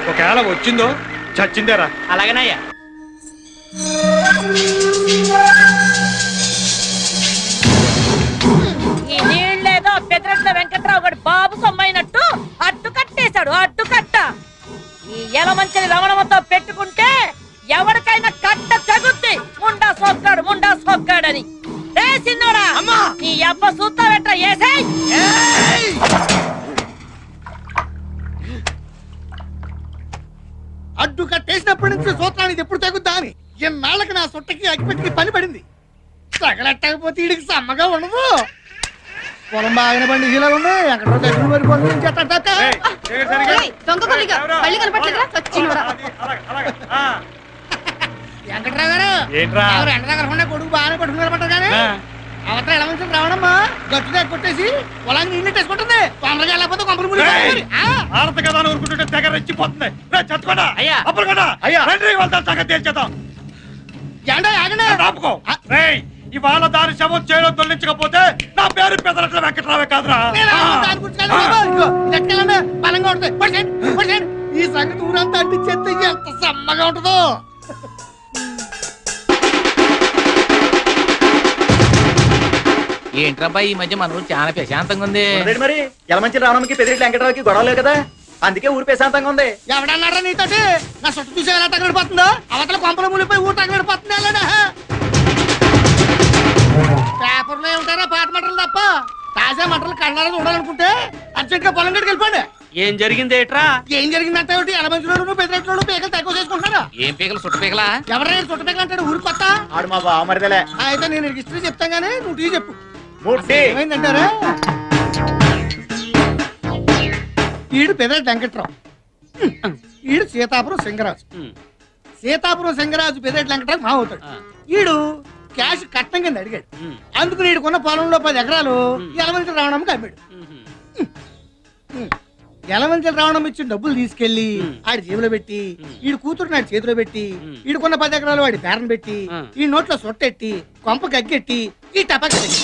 ఒకవేళ వచ్చిందో చచ్చిందేరా. అలాగేనయ్యా. ఈ నీళ్ళేదో పెదరెట్ల వెంకట్రావు గడి బాబు సొమ్మైనట్టు అడ్డు కట్టేశాడు. అడ్డు కట్ట ఈ ఎలమంచిని లవణంతో పెట్టుకుంటే ఎవరికైనా కట్ట తగుద్ది. ముండా సోక్కాడని రే సిన్నోడా, నీ అబ్బ సూత్తా వెంట ఏసేయ్. అడ్డు కట్టేసినప్పటి నుంచి సూత్రానికి ఎప్పుడు తగ్గుద్దా అని ఎన్నాళ్ళకి నా సొట్టకి అగ్గిపెట్టికి పని పడింది. తగలెట్టకపోతే వీడికి సమ్మగా ఉండదు. పొలం బాగానే పండి ఇలా ఉంది. ఎక్కడో దగ్గర పడిపోతుంది. వెంకట్రావు గారు ఎండ దగ్గర కొడుకు బాగానే పట్టుకుని పట్టారు కానీ అవతల ఎలా మంచి రావడమ్మా గట్టిగా కొట్టేసి పొలాన్ని నీళ్ళు తెచ్చుకుంటుంది. తొందరగా వెళ్ళకపోతే కొంపలు మునిగిపోతుంది. ఆడత కదా ఊరుకుంటుంటే తెగ రెచ్చిపోతుంది. చచ్చుకోండా అయ్యా, అప్పుడు కదా అయ్యా రండి వెళ్తాను సంగతి తేల్చేద్దాం. ఆపుకో రేయ్, ఇవాళ దాని శవం చేయడం తొలగించకపోతే నా పేరు పెదరట్ల వెంకట్రావే కాదురా. బలంగా ఉంటుంది. ఈ సంగతి ఊరంతా అంటించేస్తే ఎంత సమ్మగా ఉంటుందో. ఏంట్రబ్బా ఈ మధ్య మన ఊరు చాలా ప్రశాంతంగా ఉంది. మరి ఎలమంచి రావడానికి పెదిరెట్ల వెంకటరావుకి గొడవ లేదు కదా, అందుకే ఊరు ప్రశాంతంగా ఉంది. ఎవడన్నారా నీతోటి? నా చుట్టూ చూసే ఎలా తగలడిపోతుందో. అవతల కొంపల మూలిపోయి ఊరు తగలడిపోతుంది. పేపర్లో ఏమిటారా పాత మంటలు తప్ప తాజా మంటలు కళ్ళారా చూడాలనుకుంటే అర్జెంట్ గా పొలం గడికి వెళ్ళిపోండి. ఏం జరిగింది ఏట్రా? ఏం జరిగిందంటే ఎలమంచిలోను పెద్దరెట్లోను పీకలు తక్కువ చేసుకుంటున్నారా? ఏం పీకలు? చుట్ట పీకలా? ఎవరైనా చుట్ట పీకలు అంటాడు ఊరు కొత్త. ఆడు మా బావమరిదలే. అయితే నేను హిస్టరీ చెప్తాను గానీ నువ్వు టీ చెప్పు. ఏమైందంటారా? ఈడు పెదరెడ్డి వెంకట్రావు, ఈడు సీతాపురం సింగరాజు. సీతాపురం సింగరాజు పెదరెడ్డి వెంకట్రావు మా అవుతాడు. ఈడు క్యాష్ కట్నం కింద అడిగాడు. అందుకు నీడుకున్న పొలంలో 10 ఎకరాలు ఎలమంచి రావణంకి అమ్మాడు. ఎలమంచి రావణం ఇచ్చిన డబ్బులు తీసుకెళ్లి ఆడి జేబులో పెట్టి ఈడు కూతురు నాడు చేతిలో పెట్టి ఈడుకున్న 10 ఎకరాలు వాడి పేరను పెట్టి ఈ నోట్లో సొట్టెట్టి కొంప గగ్గెట్టి ఈ టపాకి పెట్టి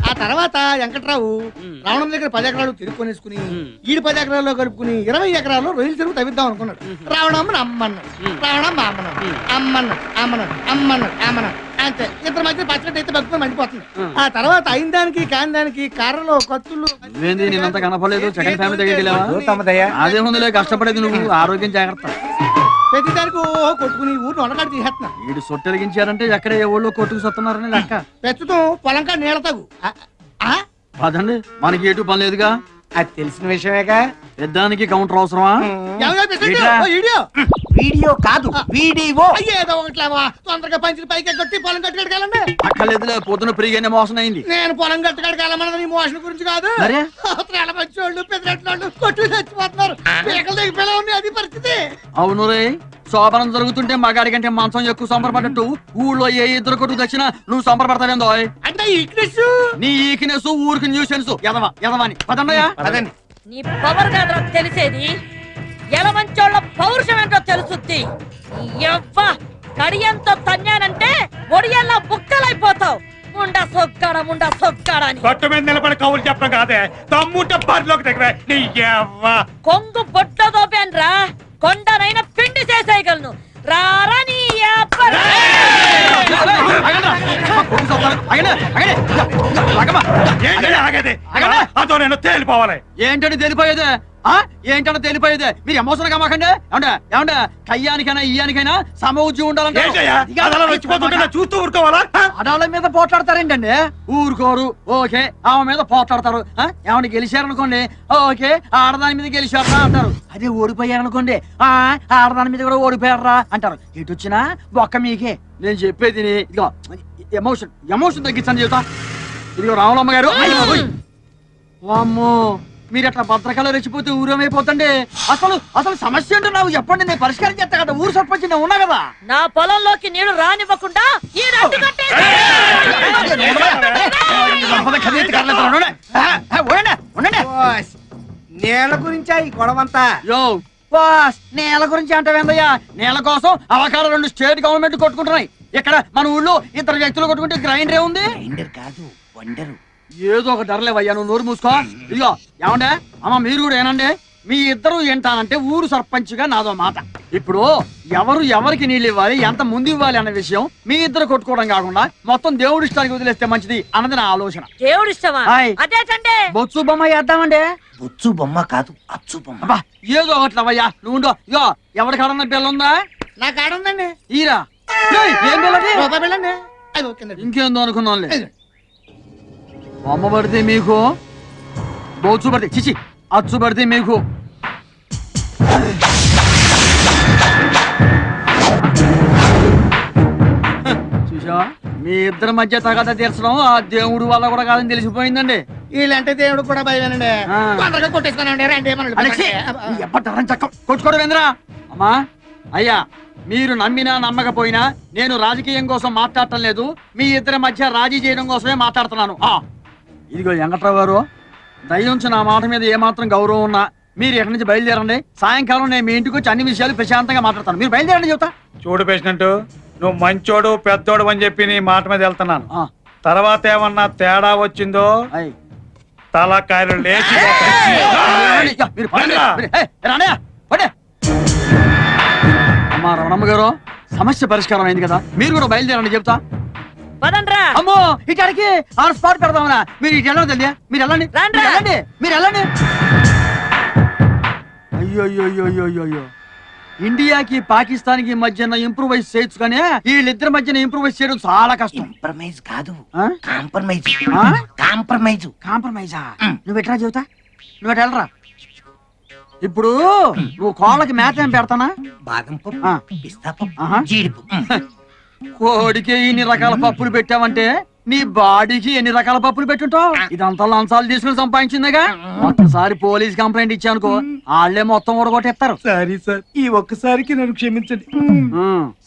ఆ తర్వాత వెంకట్రావు రావణం దగ్గర 10 ఎకరాలు తిరుక్కొనేసుకుని ఈడు 10 ఎకరాల్లో కలుపుకుని 20 ఎకరాల్లో రొయ్యలు తిరుగు తవ్విద్దాం అనుకున్నాడు. రావణమ్మని అమ్మన్నాడు. రావణమ్మ అమ్మన్నాడు. అంతే. ఇద్దరు మధ్య పచ్చడి అయితే బతుకుని మండిపోతుంది. ఆ తర్వాత అయిన దానికి కాని దానికి కర్రలు కత్తులు కనపడలేదు. సెకండ్ ఫ్యామిలీ అదే ముందులే కష్టపడేది నువ్వు. ఆరోగ్యం జాగ్రత్త. ప్రతి దానికి కొట్టుకుని ఊరిని వండకాడు తీసేస్తున్నా. వీడు సొట్టెలిగించారంటే ఎక్కడ ఏ ఊళ్ళో కొట్టుకు సత్తున్నారని లెక్క. ప్రస్తుతం పొలంకా నీళ్ళ తగు అదండి, మనకి ఎటు పని లేదుగా. అది తెలిసిన విషయమేగా. పెద్దానికి కౌంటర్ అవసరమా? వీడియో కాదు వీడియో. ఏదో ఒకట్లేవా తొందరగా పంచులు పైకి కొట్టి పొలం కట్టుకెళ్ళండి. అక్కర్లేదులే, పొద్దున పెరిగానే మోసం అయింది. నేను పొలం కట్టుకెళ్ళమన్నది నీ మోషన్ గురించి కాదు. మంచోళ్ళు పెద్దరెట్లు కొట్టు చచ్చిపోతున్నారు. పీకలు దిగిపోయేలా ఉన్నాయి. అది పరిస్థితి. అవును రే, శోభనం జరుగుతుంటే మగాడి కంటే మంచం ఎక్కువ సంబరపడ్డట్టు ఊళ్ళో ఏ ఇద్దరు కొట్టుకు తెచ్చినా నువ్వు సంబరపడతావేందో. అంటే ఈక్నెస్ నీ ఈక్నెస్ ఊరికి న్యూసెన్స్. ఎదవాని పదండయా. నీ పవర్ కాదురా తెలిసేది, ఎలమంచోళ్ళ పౌరుషం ఏంటో తెలుసుద్ది. కడియంతో తన్నానంటే ఒడియల్లా బుక్కలైపోతావు. ముండా సొక్కాడా అని గట్టు మీద నిలబడి కవులు చెప్పడం కాదే, తమ్ముంటే బరిలోకి దగ్గర కొంగు బొట్లో దోపాన్రా, కొండనైనా పిండి చేసేయగలను. రారా నీ అదో నేను తేలిపోవాలి. ఏంటంటే తెలిపోయేదే? ఏంటన్నా తెలిపోయేదే? మీరు ఎమోషన్ గా మాకండి. ఏమంటే కయ్యానికైనా ఇయ్యానికైనా సమౌజ్యం ఉండాలంటే చూస్తూ ఊరుకోవాలా? ఆడాళ్ళ మీద పోట్లాడతారేంటండి? ఊరుకోరు. ఓకే, ఆమె మీద పోట్లాడతారు. ఏమన్నా గెలిచారనుకోండి, ఓకే ఆడదాని మీద గెలిచారా అంటారు. అదే ఓడిపోయారనుకోండి, ఆడదాని మీద కూడా ఓడిపోయారా అంటారు. ఎటు వచ్చినా ఒక్క మీకే. నేను చెప్పేది ఇదిగో, ఎమోషన్ తగ్గించండి చెబుతా. ఇదిగో రావులమ్మ గారు, వామ్మో మీరు అట్లా భద్రకాలు రెచ్చిపోతే ఊరేమైపోతండి. అసలు సమస్య ఏంటో నాకు చెప్పండి, నేను పరిష్కారం చేస్తా కదా. ఊరు సర్పంచ్ నేను ఉన్నా కదా. నా పొలంలోకి నీళ్లు రానివ్వకుండా నేల గురించి ఈ గొడవంతా. నేల గురించి అంటావేందయ్యా? నేల కోసం అవకాశం 2 స్టేట్ గవర్నమెంట్ కొట్టుకుంటున్నాయి. ఇక్కడ మన ఊళ్ళో 2 వ్యక్తులు కొట్టుకుంటే గ్రైండర్ ఉంది. గ్రైండర్ కాదు, వండరు. ఏదో ఒక ధరలేవయ్యా, నువ్వు నోరు మూసుకో. ఇదిగో ఏమండే అమ్మ, మీరు కూడా ఏనండి మీ ఇద్దరు ఏంటానంటే ఊరు సర్పంచ్గా నాదో మాట. ఇప్పుడు ఎవరు ఎవరికి నీళ్ళు ఇవ్వాలి, ఎంత ముందు ఇవ్వాలి అన్న విషయం మీ ఇద్దరు కొట్టుకోవడం కాకుండా మొత్తం దేవుడి ఇష్టానికి వదిలేస్తే మంచిది అన్నది నా ఆలోచన. దేవుడు ఇష్టమా? హాయ్. అదేటండి. బొత్సు బొమ్మ వేద్దామండి. బొచ్చు బొమ్మ కాదు, అచ్చు బొమ్మ. అబ్బా ఏదో ఒకట్లవయ్యా, నువ్వు ఉండో. ఇగో ఎవరికాడన్న బిల్ల ఉందా? నా కాడ ఉందండి. ఈరా ఏయ్, ఏం బిల్లది? రూపాయి బిళ్ళండి. అది ఓకే. ఇంకేందో అనుకున్నాంలే. బొమ్మ పడితే మీకు, బొచ్చు పడితే చిచి అచ్చు పడితే మీకు. చూసా, మీ ఇద్దరి మధ్య తగద తీర్చడం ఆ దేవుడు వల్ల కూడా కాదని తెలిసిపోయిందండి. వీళ్ళంటే దేవుడు కూడా భయమేనండి. ఆ. తొందరగా కొట్టేసుకున్నాండి. రండి ఏమన్నా అలెక్సీ, నీ ఎప్పటికీ చక్క కొట్టుకోవడం ఏందిరా? అమ్మా అయ్యా, మీరు నమ్మినా నమ్మకపోయినా నేను రాజకీయం కోసం మాట్లాడటం లేదు. మీ ఇద్దరి మధ్య రాజీ చేయడం కోసమే మాట్లాడుతున్నాను. ఇదిగో వెంకట్రావు గారు, దయ్యుంచి నా మాట మీద ఏమాత్రం గౌరవం ఉన్నా మీరు ఎక్కడి నుంచి బయలుదేరండి. సాయంకాలం నేను మీ ఇంటికి వచ్చి అన్ని విషయాలు ప్రశాంతంగా మాట్లాడతాను. మీరు బయలుదేరండి చెబుతా. చూడు పేషెంట్, నువ్వు మంచోడు పెద్దోడు అని చెప్పి నీ మాట మీద వెళ్తున్నాను. ఆ, తర్వాత ఏమన్నా తేడా వచ్చిందో అయ్. తలకాయలు లేచి యా, మీరు పడండి. మీరు, ఏయ్, రానయ్య, పడే. అమ్మా రమణమ్మ గారు, సమస్య పరిష్కారం అయింది కదా, మీరు కూడా బయలుదేరండి చెప్తా. పదండ్రా. అమ్మో ఇటాడికి ఆన్ స్పాట్ పెడదామనా? మీరు ఇటు వెళ్ళండి తెలియ, మీరు వెళ్ళండి, రండి. మీరు వెళ్ళండి, మీరు వెళ్ళండి. అయ్యో అయ్యో, ఇండియాకి పాకిస్తాన్ కి మధ్యన ఇంప్రూవైజ్ చేయొచ్చు కానీ వీళ్ళిద్దరి మధ్యన ఇంప్రూవైజ్ చేయడం చాలా కష్టం. కాంప్రమైజ్ కాదు, ఆ? కాంప్రమైజ్. ఆ? కాంప్రమైజ్. కాంప్రమైజా? నువ్వు ఎట్లా చెబుతా, నువ్వు ఎటు వెళ్ళరా. ఇప్పుడు నువ్వు కోళ్ళకి మేత ఏం పెడతానా? బాదం పప్పు, ఆ. పిస్తా పప్పు, ఆహా. జీడిపప్పు. కోడికి ఇన్ని రకాల పప్పులు పెట్టావంటే నీ బాడీకి ఎన్ని రకాల పప్పులు పెట్టుంటావు. ఇదంతా లంచాలు తీసుకుని సంపాదించిందిగా. ఒక్కసారి పోలీస్ కంప్లైంట్ ఇచ్చానుకో, వాళ్ళే మొత్తం ఊడగొట్టేస్తారు. సారీ సార్, ఈ ఒక్కసారికి నన్ను క్షమించండి.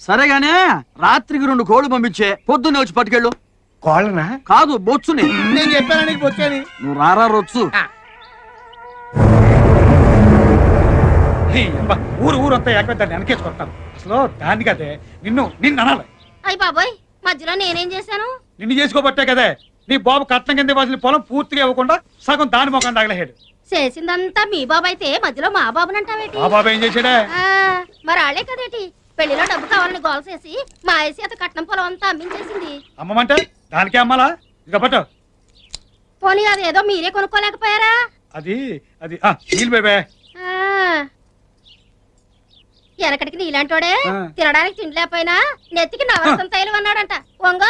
సరేగానే రాత్రికి 2 కోళ్ళు పంపించే, పొద్దున్నే వచ్చి పట్టుకెళ్ళు. కోళ్ళనా? కాదు బొచ్చుని. నేను చెప్పాను నీకు వచ్చేది. నువ్వు రారా రొచ్చు. ఊరు ఊరంతా ఏకదాన్ని వెనకేసుకొస్తాను. అసలు దాన్ని కదే నిన్ను అనాలి. అయ్య బాబోయ్, మధ్యలో నేనేం చేశాను? నిన్ను చేసుకోబట్టే కదే నీ బాబు కట్నం కింద ఇవ్వాల్సిన పొలం పూర్తిగా ఇవ్వకుండా సగం దాని మొఖం తగలహేడు. చేసిందంతా మీ బాబు అయితే మధ్యలో మా బాబునంటావేటి? ఆ బాబు ఏం చేశాడే? ఆ, మరి ఆళ్లే కదేటి పెళ్లిలో డబ్బు కావాలని గోల చేసి మా ఐసి అత కట్నం పొలం అంతా అమ్మించేసింది. అమ్మమంటే దానికే అమ్మాలా? ఇక పట్టు. పోనీ అదేదో మీరే కొనుక్కోలేకపోయారా? అది అది నీళ్ళు బేబే. ఆ, వెనకటికి నీలాంటోడే ఆ. తినడానికి తిండి లేకపోయినా నెత్తికి నవరసం తైలం అన్నాడంట. వంగో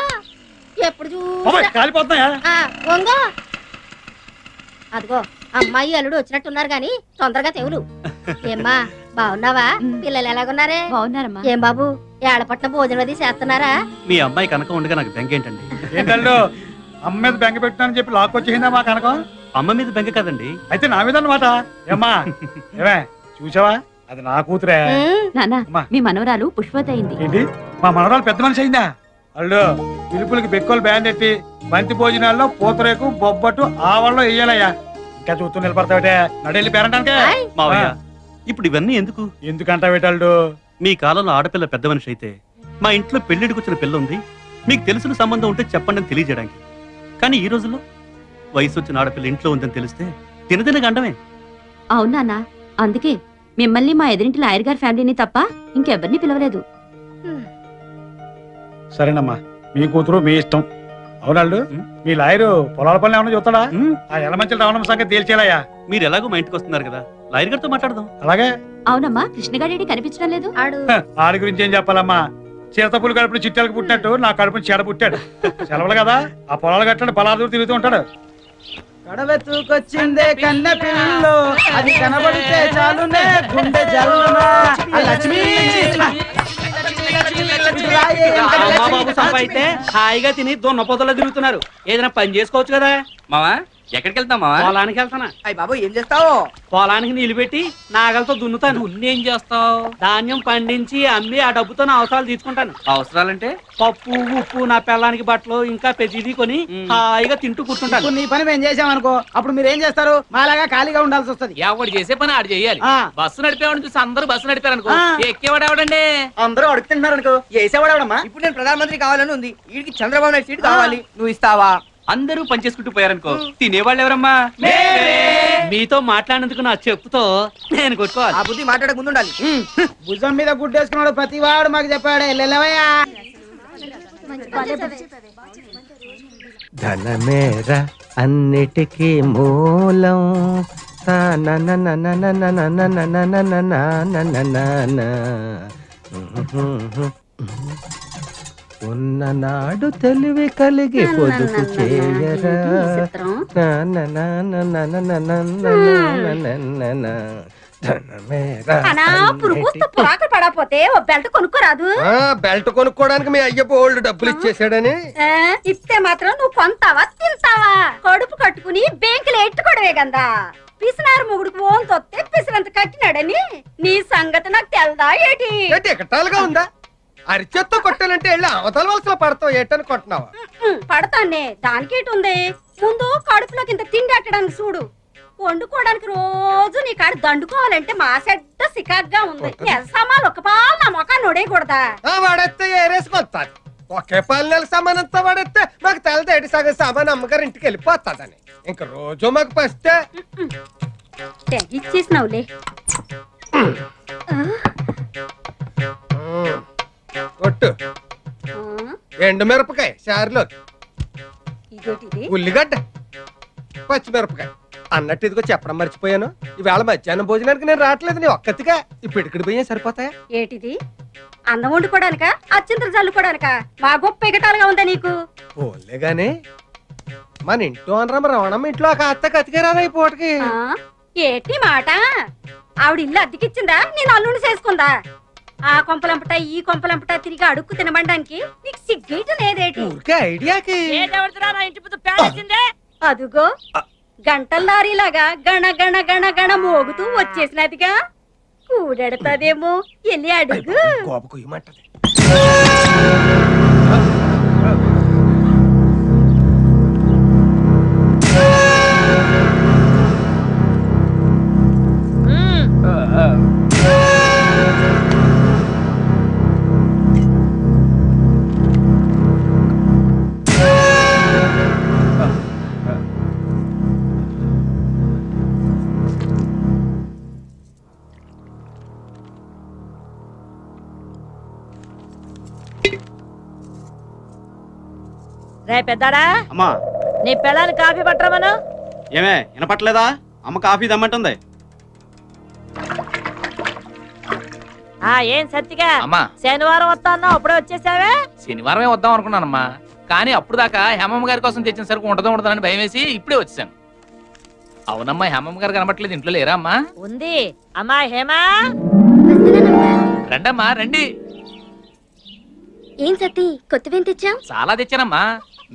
ఎప్పుడు బాబాయ్ చూసినా కాలిపోతున్నాయా? వంగో. అదిగో అమ్మాయి అల్లుడు వచ్చినట్టున్నారు గాని తొందరగా తెవులు. ఏమ్మా బాగున్నావా? పిల్లలు ఎలాగున్నారే? బాగున్నారమ్మా. ఏం బాబు ఏడపట్ల భోజనం అది చేస్తున్నారా? మీ అమ్మాయి కనుక ఉండగా నాకు బెంగ ఏంటండి? ఏంటల్లు అమ్మ మీద బెంగ పెట్టినానని చెప్పి లాక్కొచ్చేసిందా మా కనకం? అమ్మ మీద బెంగ కదండి. అయితే నా మీద అన్నమాట. ఏమ్మా ఏమే చూసావా, అది నా కూతురే. ఉమ్, నాన్న, అమ్మా. మీ మనవరాలు పుష్పవతి అయింది. ఏంటి మా మనవరాలు పెద్ద మనిషి అయిందా? అల్లు పిలుపులకి బెక్కలు బ్యాండ్ ఎట్టి బంతి భోజనాల్లో పూతరేకు బొబ్బట్టు ఆవల్లో వేయాలయ్యా. ఇంకా చూస్తూ నిలబడతావిటే, నడెళ్ళి పేరంటానికే. ఆయ్. మావయ్య, ఆ. ఇప్పుడు ఇవన్నీ ఎందుకు? ఎందుకంటావేటల్లు? మీ కాలంలో ఆడపిల్ల పెద్ద మనిషి అయితే మా ఇంట్లో పెళ్లిడికి వచ్చిన పిల్ల ఉంది, మీకు తెలిసిన సంబంధం ఉంటే చెప్పండి అని తెలియజేయడానికి. కానీ ఈ రోజుల్లో వయసు వచ్చిన ఆడపిల్ల ఇంట్లో ఉందని తెలిస్తే తినదిన గండమే. అవును నాన్న, అందుకే మిమ్మల్ని మా ఎదురింటి లాయర్ గారి ఫ్యామిలీని తప్ప ఇంకెవరిని పిలవలేదు. సరేనమ్మా, మీ కూతురు మీ ఇష్టం. అవునాళ్ళు మీ లాయరు పొలాల పనులు ఏమన్నా చూస్తాడా? ఉమ్, ఆ ఎలమంచల రావడం సంగతి తేల్చేలాయా? మీరు ఎలాగో మా ఇంటికి వస్తున్నారు కదా, లాయర్ గారితో మాట్లాడదాం. అలాగే. అవునమ్మా, కృష్ణగాడి కనిపించడం లేదు. ఆడు ఆడి గురించి ఏం చెప్పాలమ్మా? చిరతపులు కడుపుని చిట్టాలకు పుట్టినట్టు నా కడుపుని చెడ పుట్టాడు. సెలవులు కదా, ఆ పొలాలు కట్టాడు, పొలాలు దూరం తిరుగుతూ ఉంటాడు. కడవెత్తుకొచ్చిందే కన్న పిల్లు, అది కనబడితే చాలునే గుండె జల్లునా. ఆ లక్ష్మి బాబు సంపాయితే హాయిగా తిని దొన్న పొదలో తిరుగుతున్నారు. ఏదైనా పని చేసుకోవచ్చు కదా. మావా ఎక్కడికి వెళ్తాం మావా? పొలానికి వెళ్తానా? అయ్య బాబు ఏం చేస్తావు? పొలానికి నీళ్లు పెట్టి నాగలతో దున్నుతాను. ఏం చేస్తావు? ధాన్యం పండించి అమ్మి ఆ డబ్బుతో నా అవసరాలు తీసుకుంటాను. అవసరాలంటే పప్పు ఉప్పు నా పిల్లానికి బట్టలు ఇంకా ప్రతిదీ కొని హాయిగా తింటూ కూర్చుంటాను. నీ పని మేము చేసామనుకో, అప్పుడు మీరు ఏం చేస్తారు? మాలాగా ఖాళీగా ఉండాల్సి వస్తుంది. ఎవడు చేసే పని ఆడు చేయాలి. ఆ. బస్సు నడిపేవాడిని చూసి అందరూ బస్సు నడిపారు అనుకో, ఆ. ఎక్కేవాడు ఎవడండి? అందరూ అడుగుతున్నారు అనుకో, వేసేవాడమ్మా. ఇప్పుడు నేను ప్రధానమంత్రి కావాలని ఉంది, వీడికి చంద్రబాబు నాయుడు సీట్ కావాలి, నువ్వు ఇస్తావా? అందరూ పనిచేసుకుంటూ పోయారనుకో తినేవాళ్ళు ఎవరమ్మా మీతో మాట్లాడినందుకు నా చెప్పుతో నేను కొట్టుకోవాలి. ఆ బుద్ధి మాట్లాడక ముందు ఉండాలి. భుజం మీద గుడ్డేసుకున్నాడు ప్రతి వాడు మాకు చెప్పాడు వెళ్ళవయ్యా. ధనమేర అన్నిటికీ మూలం ఉన్ననాడు తెలివి కలిగి పొదుపు చేయరా పడపోతే ఓ బెల్ట్ కొనుక్కోరాదు. బెల్ట్ కొనుక్కోడానికి మీ అయ్య బోల్డ్ డబ్బులు ఇచ్చేసాడని ఇస్తే మాత్రం నువ్వు కొంటావా తింటావా? కడుపు కట్టుకుని బ్యాంకులో ఎట్టుకోవడమే కదా. పిసినారు మొగుడికి ఓన్ తొత్తే పిసినంత కట్టినాడని నీ సంగతి నాకు తెల్దా ఏటి? ఎకటాలుగా ఉందా? అరిచేత్తో కొట్టాలంటే వెళ్ళి అవతల వలసలో పడతావు ఏటని కొట్టినావా? పడతానే దానికేటి ఉంది. ముందు కడుపులోకి ఇంత తిండి అట్టడానికి చూడు. వండుకోవడానికి రోజు నీ కాడ దండుకోవాలంటే మా సెడ్డ సికాగ్గా ఉంది. సామాన్లు ఒక పాలు నా మొఖాన్ని నొడేయకూడదా? వాడేస్తే ఏరేసుకొస్తాది. ఒకే పాలనెల సామానంతా వాడేస్తే మాకు తెలదేటి సగం సామాన్ అమ్మగారు ఇంటికి వెళ్ళిపోతాదని ఇంక రోజు మాకు పస్తే తెగిచ్చేసినావులే. ఒట్టు ఎండు మిరపకాయ చారులో ఇదోటిది ఉల్లిగడ్డ పచ్చిమిరపకాయ అన్నట్టు ఇదిగో చెప్పడం మర్చిపోయాను. ఈవేళ మధ్యాహ్నం భోజనానికి నేను రావట్లేదు. నీ ఒక్కతిగా ఇప్పుడు ఇక్కడికి పోయా సరిపోతాయా? ఏటిది? అన్నం వండుకోవడానికా అచ్చింతలు చల్లుకోవడానికా? మా గొప్ప ఎగటాలుగా ఉందా నీకు? పోలే గాని మన ఇంట్లో అనరమ్మ రవణమ్మ ఇంట్లో ఒక అత్త కతికేరాదా ఈ పూటకి? ఏటి మాట? ఆవిడ ఇల్లు అద్దెకిచ్చిందా నేను అల్లుని చేసుకుందా? ఆ కొంపలంపట ఈ కొంపలంపట తిరిగి అడుక్కు తినబడడానికి నీకు సిగ్గేట లేదేటి? ఊరికే ఐడియాకి నా ఇంటి ముందు పేడేసిందే. అదుగో గంటల లారీలాగా గణ గణ గణ గణ మోగుతూ వచ్చేసినదిగా. కూడెడతాదేమో ఎల్లి అడుగు. కోప కుయ్యమంటది. రే పెద్దాడా, అమ్మా నీ పిల్లని కాఫీ పట్టరమను. ఏమే వినపట్లేదా? అమ్మ కాఫీ దమ్మంటుంది. ఏం సత్తిగా అమ్మా శనివారం వస్తా అన్నావు, అప్పుడే వచ్చేసావే? శనివారమే వద్దాం అనుకున్నానమ్మా, కానీ అప్పుడు దాకా హేమమ్మ గారి కోసం తెచ్చిన సరుకు ఉండదు అని భయం వేసి ఇప్పుడే వచ్చాను. అవునమ్మా, హేమమ్మ గారు కనబట్లేదు. ఇంట్లో లేరా అమ్మా? ఉంది. అమ్మా హేమా, రండమ్మా రండి. ఏం సత్తి కొత్తవేం తెచ్చాం? చాలా తెచ్చానమ్మా.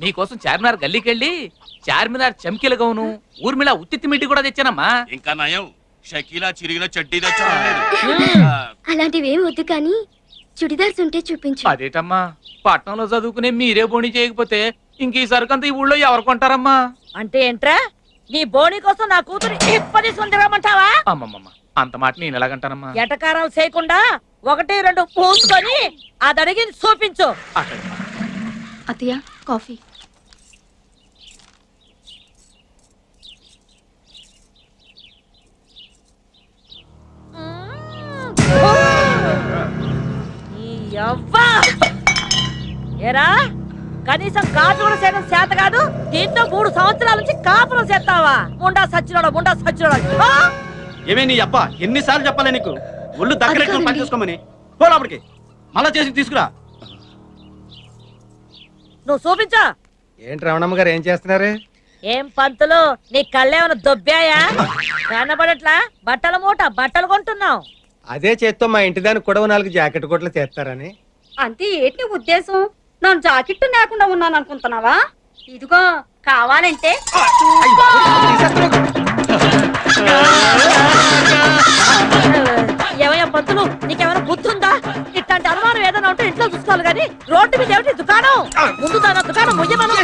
మీకోసం చార్మినార్ గల్లీకెళ్ళి చార్మినార్ చమ్కీల గౌను, ఊర్మిళ ఉత్తిత్తి మిట్టి కూడా తెచ్చానమ్మా. ఇంకా నయం షకీలా చిరిగిన చడ్డీ అలాంటివేం వద్దు కానీ చుడిదార్స్ ఉంటే చూపించు. అదేటమ్మా, పట్నంలో చదువుకునే మీరే బోణి చేయకపోతే ఇంక ఈ సరుకంతా ఈ ఊళ్ళో ఎవరు కొంటారమ్మా? అంటే ఏంట్రా? నీ బోని కోసం నా కూతురు ఇప్పటి సుందరమంటావా? అమ్మమ్మమ్మ, అంత మాట నేను ఎలాగంటానమ్మా? ఎటకారాలు చేయకుండా 1, 2 పూసుకొని అది అడిగి చూపించు. అత్తయ్య కాఫీ. ఏరా, కనీసం కాపు కూడా చేయడం చేత కాదు, దీంతో 3 సంవత్సరాల నుంచి కాపురం చేస్తావా? ముండా సచ్చినోడా. ఏమే నీ అప్ప ఎన్నిసార్లు చెప్పాలి నీకు? ఒళ్ళు దగ్గర పని చూసుకోమని. పోలాపడికి మళ్ళా చేసి తీసుకురా. నువ్వు చూపించా. ఏంటి రమణమ్మ గారు ఏం చేస్తున్నారు? ఏం పంతులు, నీ కళ్ళేమన్నా దొబ్బాయా? కనబడట్లా? బట్టల మూట బట్టలు కొంటున్నావు. అదే చేత్తో మా ఇంటి దానికి కూడా 4 జాకెట్ కొట్లు చేస్తారని. అంతే ఏంటి ఉద్దేశం? నేను జాకెట్ లేకుండా ఉన్నాను అనుకుంటున్నావా? ఇదిగో కావాలంటే ఏమయ్యా పంతులు, నీకేమైనా బుద్ధి ఉందా? ఇట్లాంటి అనుమానం ఏదైనా ఉంటే ఇంట్లో చూసుకోవాలి కానీ రోడ్డు మీద ఏమిటి దుకాణం? ముందు దాని దుకాణం ముయ్యమను.